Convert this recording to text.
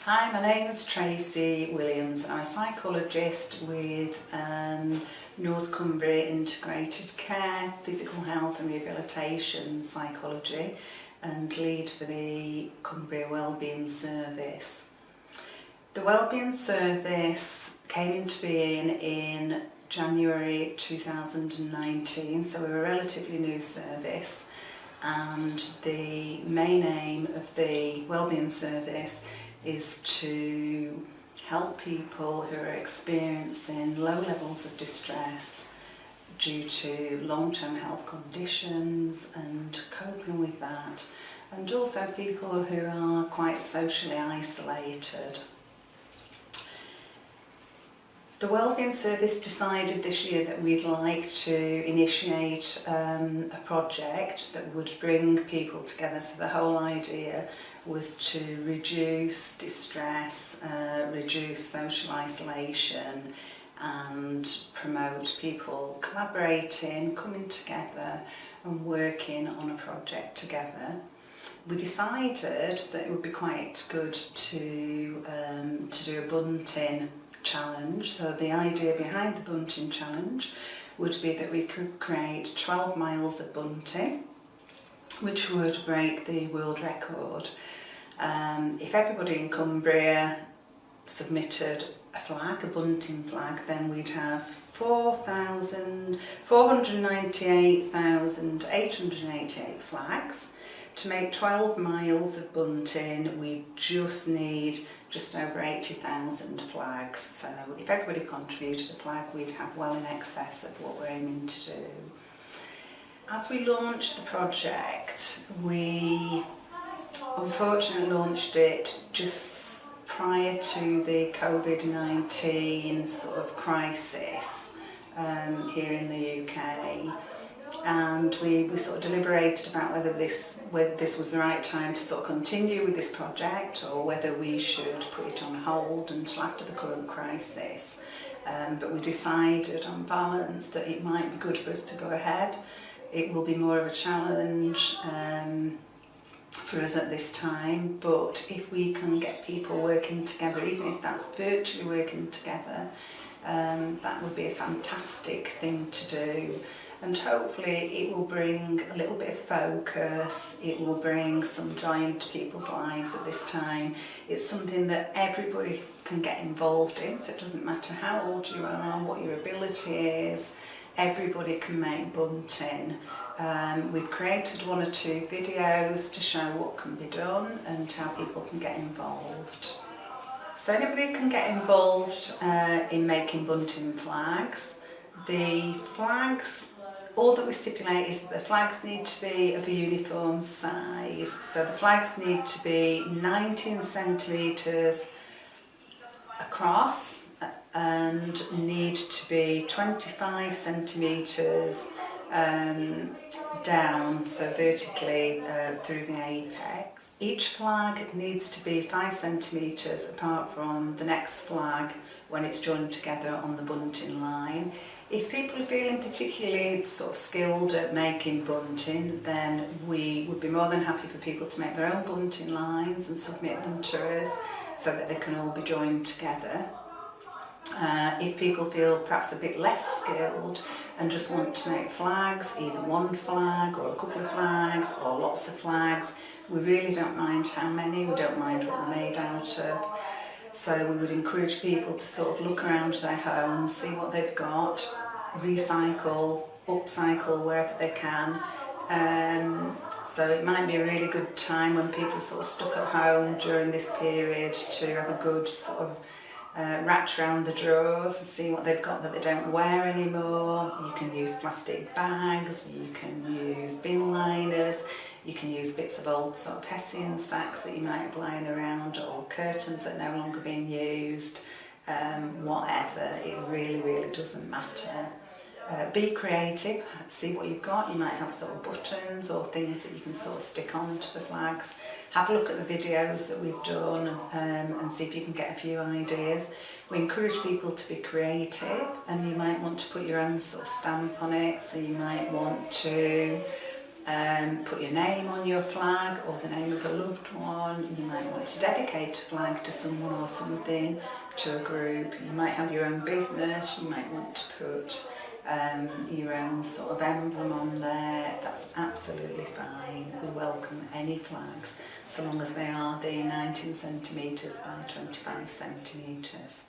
Hi, my name is Tracy Williams and I'm a psychologist with North Cumbria Integrated Care, Physical Health and Rehabilitation Psychology and lead for the Cumbria Wellbeing Service. The Wellbeing Service came into being in January 2019, so we're a relatively new service, and the main aim of the Wellbeing Service is to help people who are experiencing low levels of distress due to long-term health conditions and coping with that, and also people who are quite socially isolated. The Wellbeing Service decided this year that we'd like to initiate a project that would bring people together. So the whole idea was to reduce distress, reduce social isolation and promote people collaborating, coming together and working on a project together. We decided that it would be quite good to do a Bunting challenge. So the idea behind the Bunting challenge would be that we could create 12 miles of bunting, which would break the world record. If everybody in Cumbria submitted a flag, a bunting flag, then we'd have 498,888 flags. To make 12 miles of bunting, we just need just over 80,000 flags. So if everybody contributed a flag, we'd have well in excess of what we're aiming to do. As we launched the project, we unfortunately launched it just prior to the COVID-19 sort of crisis here in the UK. And we sort of deliberated about whether this was the right time to sort of continue with this project or whether we should put it on hold until after the current crisis. But we decided on balance that it might be good for us to go ahead. It will be more of a challenge for us at this time, but if we can get people working together, even if that's virtually working together, that would be a fantastic thing to do. And hopefully it will bring a little bit of focus, it will bring some joy into people's lives at this time. It's something that everybody can get involved in, so it doesn't matter how old you are, what your ability is, everybody can make bunting. We've created 1 or 2 videos to show what can be done and how people can get involved. So anybody can get involved in making bunting flags. The flags, all that we stipulate is that the flags need to be of a uniform size. So the flags need to be 19 centimetres across and need to be 25 centimetres down, so vertically through the apex. Each flag needs to be 5 centimetres apart from the next flag when it's joined together on the bunting line. If people are feeling particularly sort of skilled at making bunting, then we would be more than happy for people to make their own bunting lines and submit them to us so that they can all be joined together. If people feel perhaps a bit less skilled and just want to make flags, either one flag or a couple of flags or lots of flags, we really don't mind how many, we don't mind what they're made out of. So we would encourage people to sort of look around their homes, see what they've got, recycle, upcycle wherever they can. So it might be a really good time when people are sort of stuck at home during this period to have a good sort of ratch around the drawers and see what they've got that they don't wear anymore. You can use plastic bags, you can use bin liners, you can use bits of old sort of hessian sacks that you might have lying around, or curtains that are no longer being used, whatever, it really doesn't matter. Be creative, see what you've got. You might have sort of buttons or things that you can sort of stick onto the flags. Have a look at the videos that we've done and see if you can get a few ideas. We encourage people to be creative, and you might want to put your own sort of stamp on it, so you might want to put your name on your flag or the name of a loved one. You might want to dedicate a flag to someone or something, to a group. You might have your own business, you might want to put your own sort of emblem on there. That's absolutely fine. We welcome any flags so long as they are the 19 centimetres by 25 centimetres.